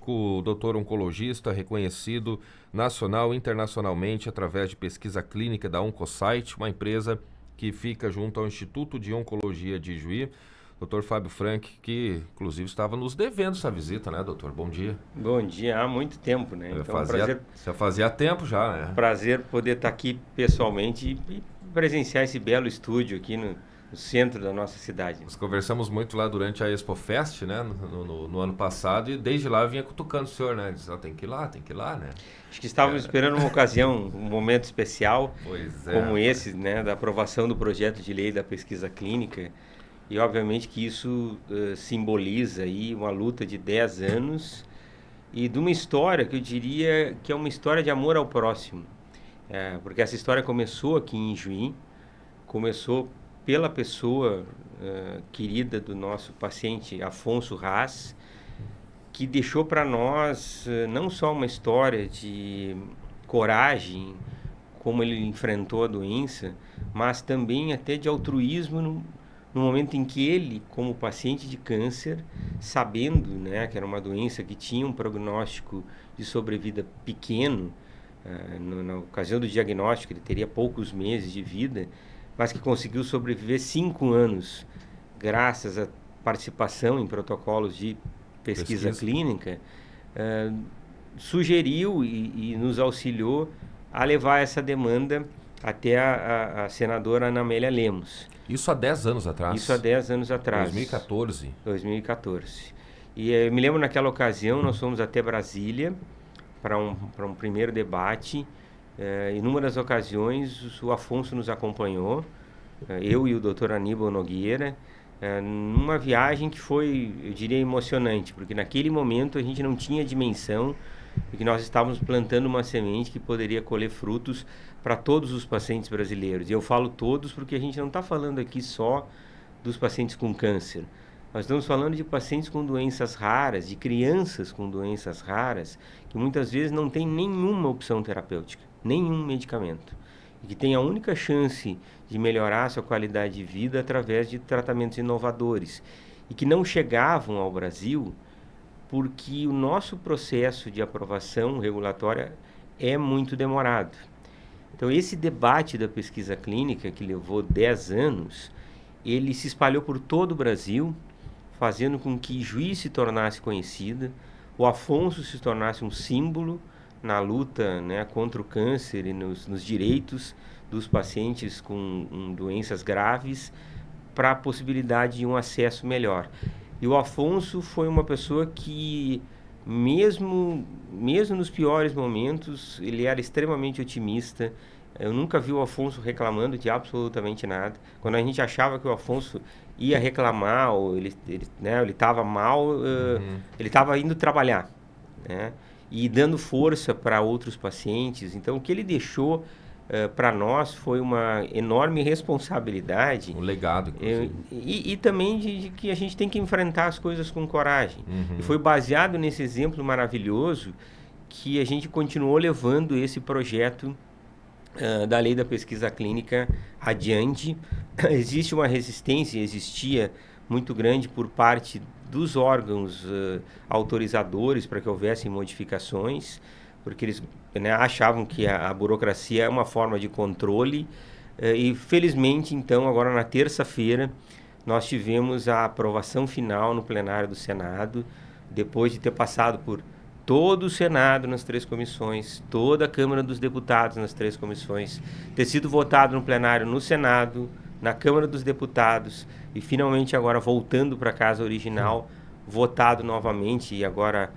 conosco o doutor oncologista reconhecido nacional e internacionalmente através de pesquisa clínica da Oncosite, uma empresa que fica junto ao Instituto de Oncologia de Ijuí. Dr. Fábio Frank, que inclusive estava nos devendo essa visita, né, doutor? Bom dia. Bom dia, há muito tempo, né? Então, Fazia tempo já, né? prazer poder estar aqui pessoalmente e presenciar esse belo estúdio aqui no centro da nossa cidade. Nós conversamos muito lá durante a Expo Fest, né, no ano passado, e desde lá eu vinha cutucando o senhor, né? Disse, tem que ir lá, né? Acho que estávamos esperando uma ocasião, um momento especial, como esse, né, da aprovação do projeto de lei da pesquisa clínica. E obviamente que isso simboliza aí uma luta de 10 anos e de uma história que eu diria que é uma história de amor ao próximo. Porque essa história começou aqui em Ijuí, começou pela pessoa querida do nosso paciente Afonso Haas, que deixou para nós não só uma história de coragem, como ele enfrentou a doença, mas também até de altruísmo no momento em que ele, como paciente de câncer, sabendo, né, que era uma doença que tinha um prognóstico de sobrevida pequeno, na ocasião do diagnóstico ele teria poucos meses de vida, mas que conseguiu sobreviver 5 anos, graças à participação em protocolos de pesquisa clínica, sugeriu e nos auxiliou a levar essa demanda até a senadora Ana Amélia Lemos. Isso há 10 anos atrás? Isso há 10 anos atrás. 2014. 2014. E eu me lembro naquela ocasião, nós fomos até Brasília para um primeiro debate. Em inúmeras ocasiões, o Afonso nos acompanhou, eu e o Dr. Aníbal Nogueira, numa viagem que foi, eu diria, emocionante, porque naquele momento a gente não tinha dimensão de que nós estávamos plantando uma semente que poderia colher frutos para todos os pacientes brasileiros. E eu falo todos porque a gente não está falando aqui só dos pacientes com câncer. Nós estamos falando de pacientes com doenças raras, de crianças com doenças raras, que muitas vezes não tem nenhuma opção terapêutica, nenhum medicamento. E que tem a única chance de melhorar a sua qualidade de vida através de tratamentos inovadores. E que não chegavam ao Brasil porque o nosso processo de aprovação regulatória é muito demorado. Então, esse debate da pesquisa clínica, que levou 10 anos, ele se espalhou por todo o Brasil, fazendo com que Ijuí se tornasse conhecida, o Afonso se tornasse um símbolo na luta, né, contra o câncer e nos direitos dos pacientes com doenças graves, para a possibilidade de um acesso melhor. E o Afonso foi uma pessoa que, mesmo nos piores momentos, ele era extremamente otimista. Eu nunca vi o Afonso reclamando de absolutamente nada. Quando a gente achava que o Afonso ia reclamar, ou ele estava mal, ele estava indo trabalhar, né? E dando força para outros pacientes. Então, o que ele deixou para nós foi uma enorme responsabilidade. Um legado, inclusive. E também de que a gente tem que enfrentar as coisas com coragem. E foi baseado nesse exemplo maravilhoso que a gente continuou levando esse projeto da lei da pesquisa clínica adiante. Existe uma resistência, existia muito grande por parte dos órgãos autorizadores para que houvessem modificações, porque eles, né, achavam que a burocracia é uma forma de controle. E felizmente, então, agora na terça-feira, nós tivemos a aprovação final no plenário do Senado, depois de ter passado por todo o Senado nas 3 comissões, toda a Câmara dos Deputados nas 3 comissões, ter sido votado no plenário no Senado, na Câmara dos Deputados e finalmente agora voltando para a casa original, votado novamente e agora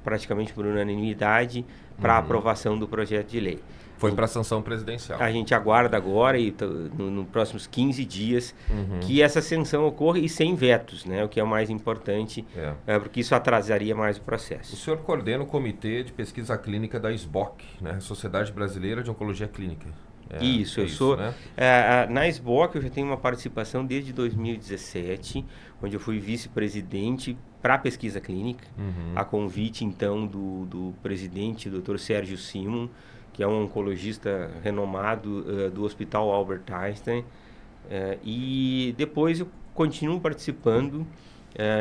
praticamente por unanimidade para a aprovação do projeto de lei. Foi para a sanção presidencial. A gente aguarda agora e nos próximos 15 dias que essa sanção ocorra e sem vetos, né? O que é o mais importante, porque isso atrasaria mais o processo. O senhor coordena o Comitê de Pesquisa Clínica da SBOC, né? Sociedade Brasileira de Oncologia Clínica. Eu sou... Né? Na SBOC eu já tenho uma participação desde 2017, onde eu fui vice-presidente para a pesquisa clínica, a convite então do presidente, Dr. Sérgio Simon, que é um oncologista renomado do Hospital Albert Einstein, e depois eu continuo participando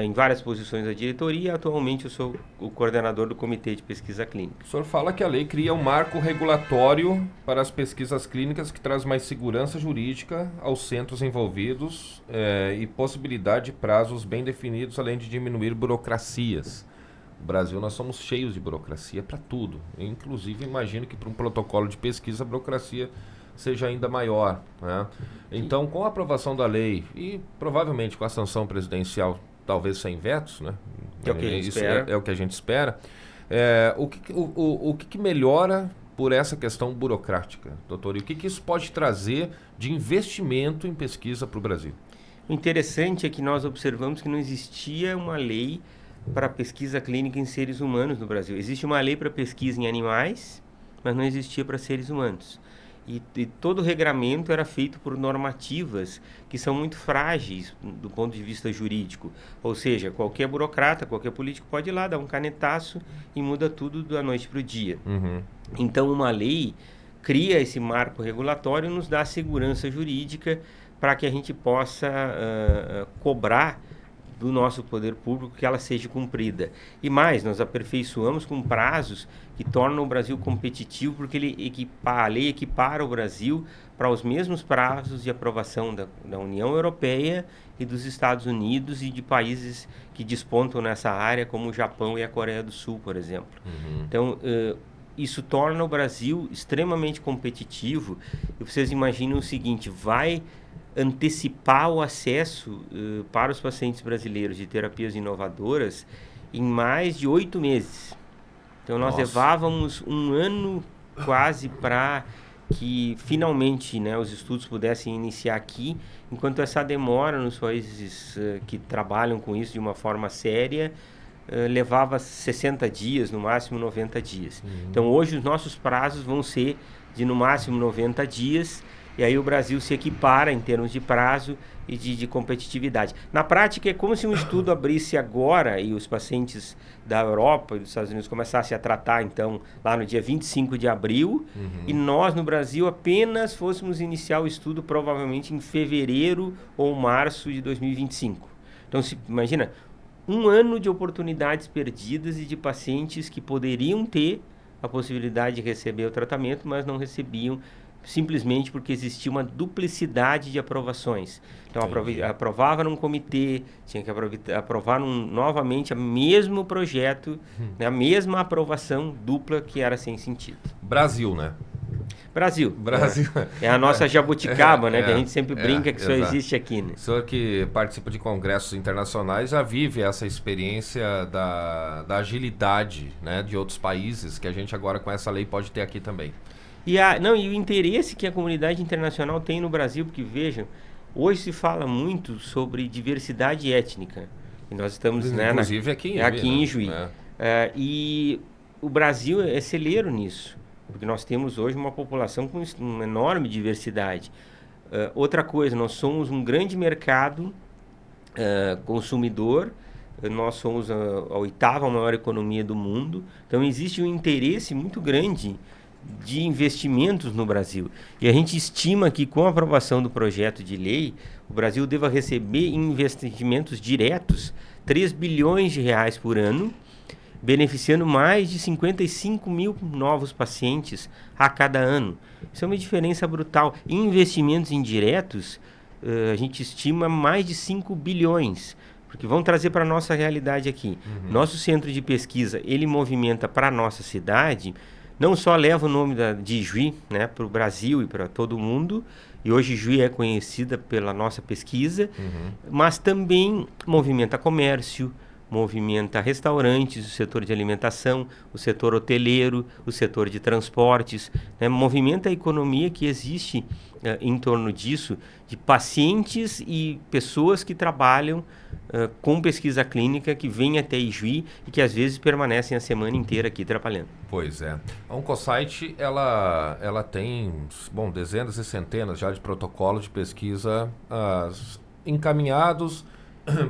em várias posições da diretoria. Atualmente eu sou o coordenador do Comitê de Pesquisa Clínica. O senhor fala que a lei cria um marco regulatório para as pesquisas clínicas que traz mais segurança jurídica aos centros envolvidos e possibilidade de prazos bem definidos, além de diminuir burocracias. No Brasil, nós somos cheios de burocracia para tudo. Eu, inclusive, imagino que para um protocolo de pesquisa a burocracia seja ainda maior, né? Então, com a aprovação da lei e provavelmente com a sanção presidencial, talvez sem vetos, né? Que é o que a gente Isso espera. é o que a gente espera. O que melhora por essa questão burocrática, doutor? E o que isso pode trazer de investimento em pesquisa para o Brasil? O interessante é que nós observamos que não existia uma lei para pesquisa clínica em seres humanos no Brasil. Existe uma lei para pesquisa em animais, mas não existia para seres humanos. E todo o regramento era feito por normativas que são muito frágeis do ponto de vista jurídico. Ou seja, qualquer burocrata, qualquer político pode ir lá, dar um canetaço e muda tudo da noite para o dia. Uhum. Então, uma lei cria esse marco regulatório e nos dá segurança jurídica para que a gente possa cobrar do nosso poder público que ela seja cumprida. E mais, nós aperfeiçoamos com prazos que tornam o Brasil competitivo, porque a lei equipara o Brasil para os mesmos prazos de aprovação da União Europeia e dos Estados Unidos e de países que despontam nessa área, como o Japão e a Coreia do Sul, por exemplo. Uhum. Então, isso torna o Brasil extremamente competitivo. E vocês imaginam o seguinte, vai antecipar o acesso para os pacientes brasileiros de terapias inovadoras em mais de 8 meses. Então, nós levávamos um ano quase para que finalmente, né, os estudos pudessem iniciar aqui, enquanto essa demora nos países que trabalham com isso de uma forma séria levava 60 dias, no máximo 90 dias. Uhum. Então, hoje os nossos prazos vão ser de no máximo 90 dias, e aí o Brasil se equipara em termos de prazo e de competitividade. Na prática, é como se um estudo abrisse agora e os pacientes da Europa e dos Estados Unidos começassem a tratar, então, lá no dia 25 de abril, e nós, no Brasil, apenas fôssemos iniciar o estudo provavelmente em fevereiro ou março de 2025. Então, imagina, um ano de oportunidades perdidas e de pacientes que poderiam ter a possibilidade de receber o tratamento, mas não recebiam, simplesmente porque existia uma duplicidade de aprovações. Então, aprovava num comitê, tinha que aprovar novamente o mesmo projeto, né, a mesma aprovação dupla, que era sem sentido. Brasil, né? Brasil. Brasil. É a nossa jabuticaba, né? Que a gente sempre brinca que só exato. existe aqui, né? O senhor que participa de congressos internacionais já vive essa experiência da agilidade, né, de outros países, que a gente agora com essa lei pode ter aqui também. E o interesse que a comunidade internacional tem no Brasil, porque vejam, hoje se fala muito sobre diversidade étnica. E nós estamos, né, inclusive aqui em Juí. E o Brasil é celeiro nisso, porque nós temos hoje uma população com uma enorme diversidade. Outra coisa, nós somos um grande mercado consumidor, nós somos a 8ª maior economia do mundo, então existe um interesse muito grande de investimentos no Brasil. E a gente estima que com a aprovação do projeto de lei, o Brasil deva receber investimentos diretos 3 bilhões de reais por ano, beneficiando mais de 55 mil novos pacientes a cada ano. Isso é uma diferença brutal. Em investimentos indiretos, a gente estima mais de 5 bilhões. Porque vamos trazer para a nossa realidade aqui. Nosso centro de pesquisa, ele movimenta para a nossa cidade, não só leva o nome de Juí, né, para o Brasil e para todo o mundo, e hoje Juí é conhecida pela nossa pesquisa, mas também movimenta comércio, movimenta restaurantes, o setor de alimentação, o setor hoteleiro, o setor de transportes, né, movimenta a economia que existe em torno disso, de pacientes e pessoas que trabalham com pesquisa clínica, que vêm até Ijuí e que às vezes permanecem a semana inteira aqui trabalhando. Pois é. A Oncosite, ela tem, dezenas e centenas já de protocolos de pesquisa encaminhados,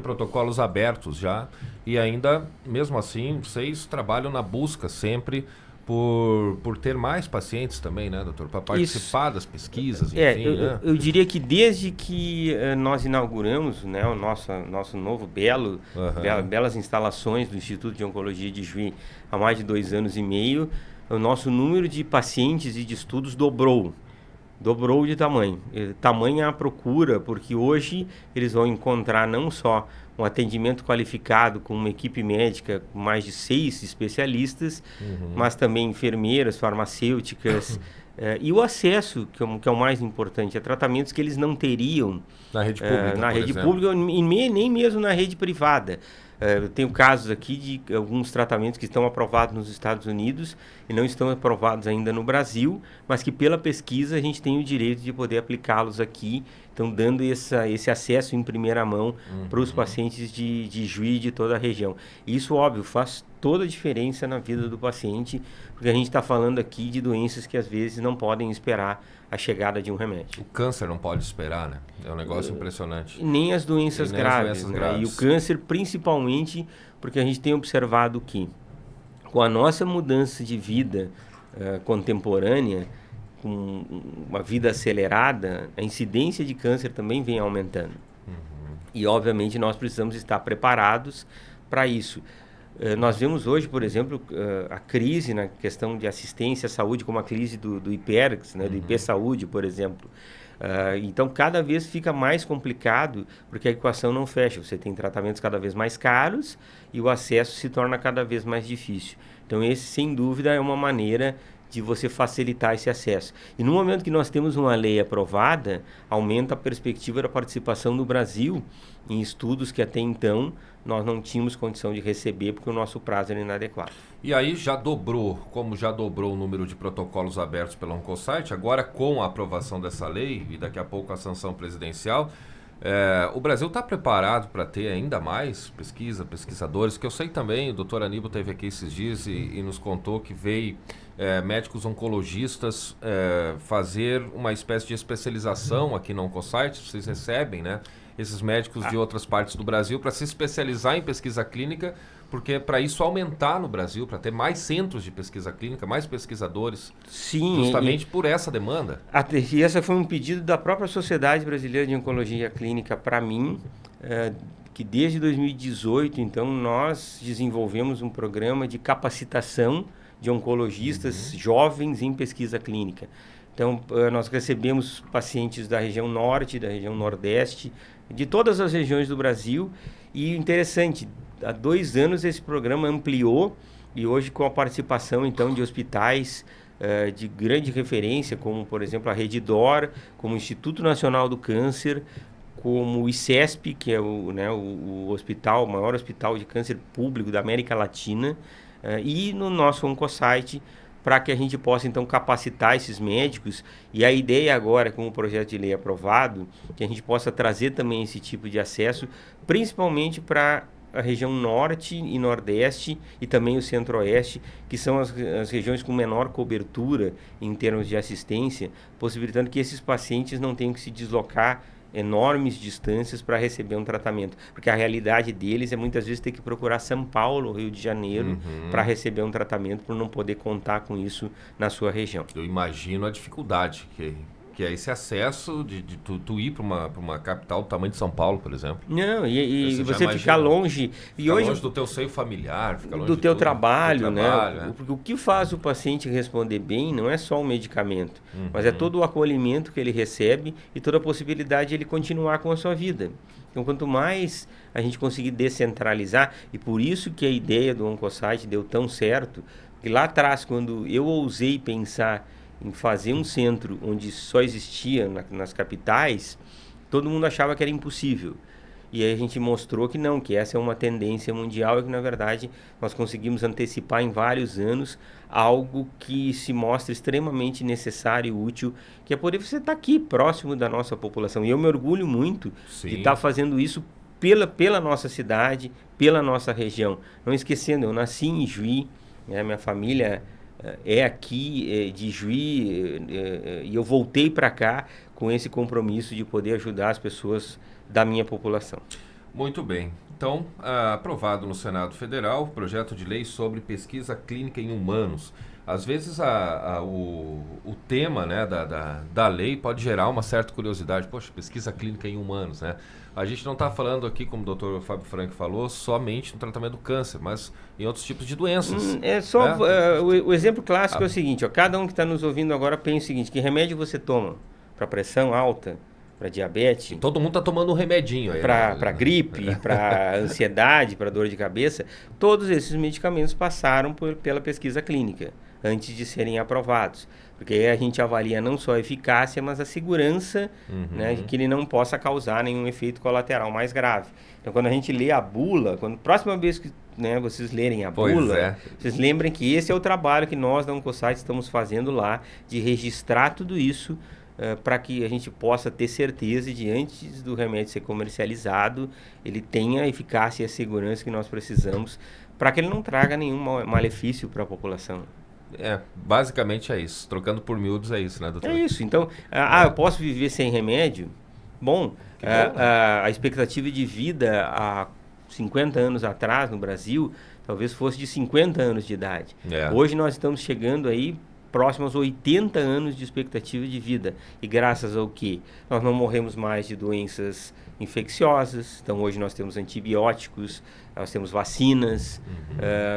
protocolos abertos já, e ainda, mesmo assim, vocês trabalham na busca sempre por ter mais pacientes também, né, doutor? Para participar das pesquisas, enfim, né? Eu diria que desde que nós inauguramos, né, o nosso novo belas instalações do Instituto de Oncologia de Juí há mais de 2 anos e meio, o nosso número de pacientes e de estudos dobrou de tamanho. Tamanha a procura, porque hoje eles vão encontrar não só um atendimento qualificado com uma equipe médica com mais de 6 especialistas, mas também enfermeiras, farmacêuticas, e o acesso, que é o mais importante, a tratamentos que eles não teriam na rede pública, na rede pública e nem mesmo na rede privada. Eu tenho casos aqui de alguns tratamentos que estão aprovados nos Estados Unidos e não estão aprovados ainda no Brasil, mas que pela pesquisa a gente tem o direito de poder aplicá-los aqui, então dando esse acesso em primeira mão para os pacientes de Juí e de toda a região. E isso, óbvio, faz toda a diferença na vida do paciente, porque a gente está falando aqui de doenças que às vezes não podem esperar a chegada de um remédio. O câncer não pode esperar, né? É um negócio impressionante. Nem as doenças graves, né? graves. E o câncer, principalmente, porque a gente tem observado que, com a nossa mudança de vida contemporânea, com uma vida acelerada, a incidência de câncer também vem aumentando. E, obviamente, nós precisamos estar preparados para isso. Nós vemos hoje, por exemplo, a crise na questão de assistência à saúde, como a crise do IPERX, né, do IP Saúde, por exemplo. Então, cada vez fica mais complicado, porque a equação não fecha. Você tem tratamentos cada vez mais caros e o acesso se torna cada vez mais difícil. Então, esse, sem dúvida, é uma maneira de você facilitar esse acesso. E no momento que nós temos uma lei aprovada, aumenta a perspectiva da participação do Brasil em estudos que até então nós não tínhamos condição de receber porque o nosso prazo era inadequado. E aí já dobrou o número de protocolos abertos pela Oncosite, agora com a aprovação dessa lei e daqui a pouco a sanção presidencial, o Brasil está preparado para ter ainda mais pesquisadores, que eu sei também, o doutor Aníbal esteve aqui esses dias e nos contou que veio médicos oncologistas fazer uma espécie de especialização aqui na Oncosite. Vocês recebem, né, esses médicos de outras partes do Brasil para se especializar em pesquisa clínica, porque para isso aumentar no Brasil, para ter mais centros de pesquisa clínica, mais pesquisadores. Sim, justamente por essa demanda. E esse foi um pedido da própria Sociedade Brasileira de Oncologia Clínica para mim, que desde 2018, então, nós desenvolvemos um programa de capacitação de oncologistas jovens em pesquisa clínica. Então, nós recebemos pacientes da região norte, da região nordeste, de todas as regiões do Brasil. E interessante, há 2 anos esse programa ampliou e hoje com a participação, então, de hospitais de grande referência, como, por exemplo, a Rede D'Or, como o Instituto Nacional do Câncer, como o ICESP, que é o hospital, o maior hospital de câncer público da América Latina, e no nosso Oncosite, para que a gente possa, então, capacitar esses médicos. E a ideia agora, com o projeto de lei aprovado, que a gente possa trazer também esse tipo de acesso, principalmente para a região norte e nordeste e também o centro-oeste, que são as regiões com menor cobertura em termos de assistência, possibilitando que esses pacientes não tenham que se deslocar enormes distâncias para receber um tratamento, porque a realidade deles é muitas vezes ter que procurar São Paulo, Rio de Janeiro, para receber um tratamento, por não poder contar com isso na sua região. Eu imagino a dificuldade que é esse acesso de tu ir para uma capital do tamanho de São Paulo, por exemplo. Não, e você ficar longe. Ficar longe do teu seio familiar, ficar longe do teu tudo, trabalho, né? né? Porque o que faz o paciente responder bem não é só o medicamento, mas é todo o acolhimento que ele recebe e toda a possibilidade de ele continuar com a sua vida. Então, quanto mais a gente conseguir descentralizar, e por isso que a ideia do Oncosite deu tão certo, que lá atrás, quando eu ousei pensar em fazer um centro onde só existia nas capitais, todo mundo achava que era impossível. E aí a gente mostrou que não, que essa é uma tendência mundial e que, na verdade, nós conseguimos antecipar em vários anos algo que se mostra extremamente necessário e útil, que é poder você estar aqui, próximo da nossa população. E eu me orgulho muito de estar fazendo isso pela nossa cidade, pela nossa região. Não esquecendo, eu nasci em Juí, né, minha família é aqui de Juí, e eu voltei para cá com esse compromisso de poder ajudar as pessoas da minha população. Muito bem. Então, aprovado no Senado Federal, projeto de lei sobre pesquisa clínica em humanos. Às vezes o tema, né, da lei pode gerar uma certa curiosidade. Poxa, pesquisa clínica em humanos, né? A gente não está falando aqui, como o Dr. Fábio Frank falou, somente no tratamento do câncer, mas em outros tipos de doenças. É só Né? o exemplo clássico é o seguinte, ó, cada um que está nos ouvindo agora pensa o seguinte, que remédio você toma para pressão alta, para diabetes, Todo mundo está tomando um remedinho aí. para gripe, para ansiedade, para dor de cabeça, todos esses medicamentos passaram pela pesquisa clínica antes de serem aprovados. Porque aí a gente avalia não só a eficácia, mas a segurança, né, de que ele não possa causar nenhum efeito colateral mais grave. Então, quando a gente lê a bula, próxima vez que, né, vocês lerem a bula, vocês lembrem que esse é o trabalho que nós da Oncosite estamos fazendo lá, de registrar tudo isso, para que a gente possa ter certeza de, antes do remédio ser comercializado, ele tenha a eficácia e a segurança que nós precisamos, para que ele não traga nenhum malefício para a população. Basicamente é isso. Trocando por miúdos é isso, né, doutor? É isso. Então, eu posso viver sem remédio? Bom, a expectativa de vida há 50 anos atrás no Brasil, talvez fosse de 50 anos de idade. Hoje nós estamos chegando aí próximo aos 80 anos de expectativa de vida. E graças ao quê? Nós não morremos mais de doenças infecciosas. Então, hoje nós temos antibióticos, nós temos vacinas,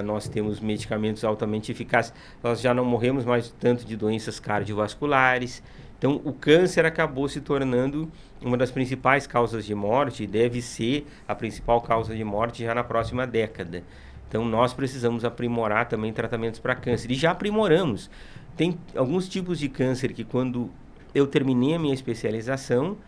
nós temos medicamentos altamente eficazes. Nós já não morremos mais tanto de doenças cardiovasculares. Então, o câncer acabou se tornando uma das principais causas de morte e deve ser a principal causa de morte já na próxima década. Então, nós precisamos aprimorar também tratamentos para câncer. E já aprimoramos. Tem alguns tipos de câncer que, quando eu terminei a minha especialização,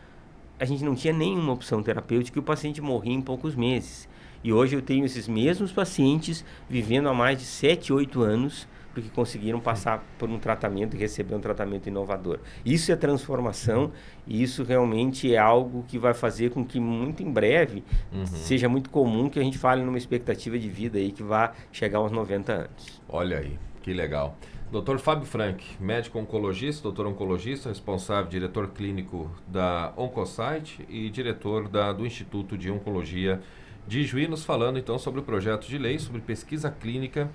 a gente não tinha nenhuma opção terapêutica e o paciente morria em poucos meses. E hoje eu tenho esses mesmos pacientes vivendo há mais de 7, 8 anos, porque conseguiram passar por um tratamento e receber um tratamento inovador. Isso é transformação e isso realmente é algo que vai fazer com que muito em breve seja muito comum que a gente fale numa expectativa de vida aí que vai chegar aos 90 anos. Olha aí, que legal. Dr. Fábio Frank, médico oncologista, doutor oncologista, responsável, diretor clínico da Oncosite e diretor do Instituto de Oncologia de Juí, nos falando então sobre o projeto de lei sobre pesquisa clínica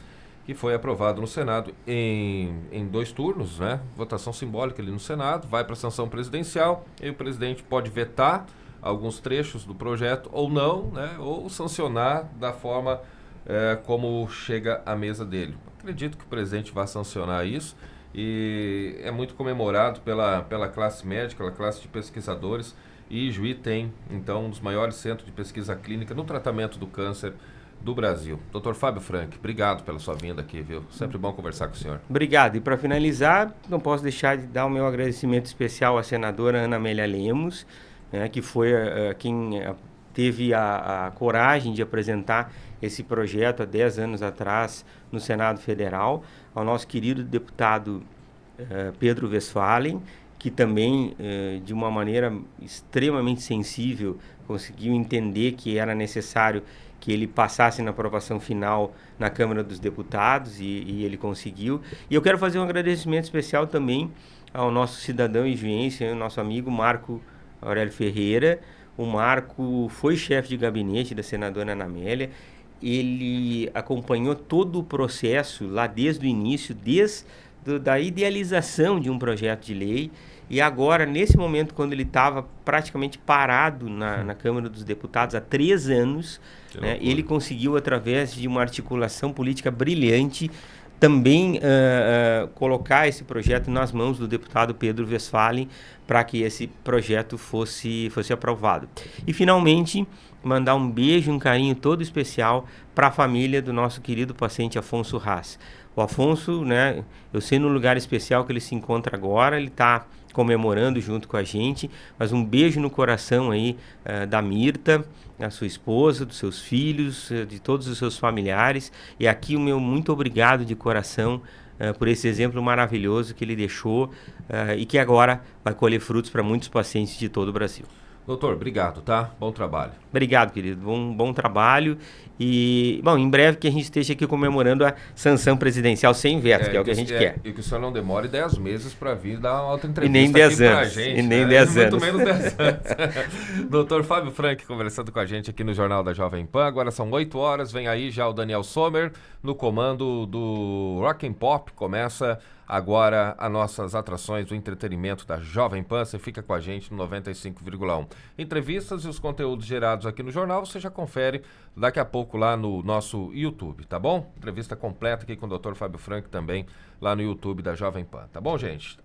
que foi aprovado no Senado em 2 turnos, né? Votação simbólica ali no Senado, vai para a sanção presidencial e o presidente pode vetar alguns trechos do projeto ou não, né? Ou sancionar da forma como chega à mesa dele. Acredito que o presidente vai sancionar isso e é muito comemorado pela classe médica, pela classe de pesquisadores, e Juí tem, então, um dos maiores centros de pesquisa clínica no tratamento do câncer do Brasil. Dr. Fábio Frank, obrigado pela sua vinda aqui, viu? Sempre bom conversar com o senhor. Obrigado. E para finalizar, não posso deixar de dar o meu agradecimento especial à senadora Ana Amélia Lemos, né, que foi quem teve a coragem de apresentar esse projeto há 10 anos atrás no Senado Federal, ao nosso querido deputado Pedro Westphalen, que também, de uma maneira extremamente sensível, conseguiu entender que era necessário que ele passasse na aprovação final na Câmara dos Deputados, e ele conseguiu. E eu quero fazer um agradecimento especial também ao nosso cidadão ijuense, o nosso amigo Marco Aurélio Ferreira. O Marco foi chefe de gabinete da senadora Ana Amélia. Ele acompanhou todo o processo lá desde o início, da idealização de um projeto de lei. E agora, nesse momento, quando ele estava praticamente parado na Câmara dos Deputados há 3 anos, né, ele conseguiu, através de uma articulação política brilhante, também colocar esse projeto nas mãos do deputado Pedro Westphalen para que esse projeto fosse aprovado. E, finalmente, mandar um beijo, um carinho todo especial para a família do nosso querido paciente Afonso Haas. O Afonso, né, eu sei no lugar especial que ele se encontra agora, ele está comemorando junto com a gente, mas um beijo no coração aí da Mirta, da sua esposa, dos seus filhos, de todos os seus familiares, e aqui o meu muito obrigado de coração por esse exemplo maravilhoso que ele deixou e que agora vai colher frutos para muitos pacientes de todo o Brasil. Doutor, obrigado, tá? Bom trabalho. Obrigado, querido. Bom trabalho. E, bom, em breve que a gente esteja aqui comemorando a sanção presidencial sem veto, que é o que a gente quer. E que o senhor não demore 10 meses para vir dar uma outra entrevista E nem 10 aqui pra anos. gente. E nem né? 10 Muito anos. menos 10 anos. Doutor Fábio Frank conversando com a gente aqui no Jornal da Jovem Pan. Agora são 8 horas. Vem aí já o Daniel Sommer no comando do Rock and Pop. Começa agora as nossas atrações do entretenimento da Jovem Pan. Você fica com a gente no 95,1. Entrevistas e os conteúdos gerados aqui no jornal você já confere daqui a pouco lá no nosso YouTube, tá bom? Entrevista completa aqui com o Dr. Fábio Frank também lá no YouTube da Jovem Pan, tá bom, gente?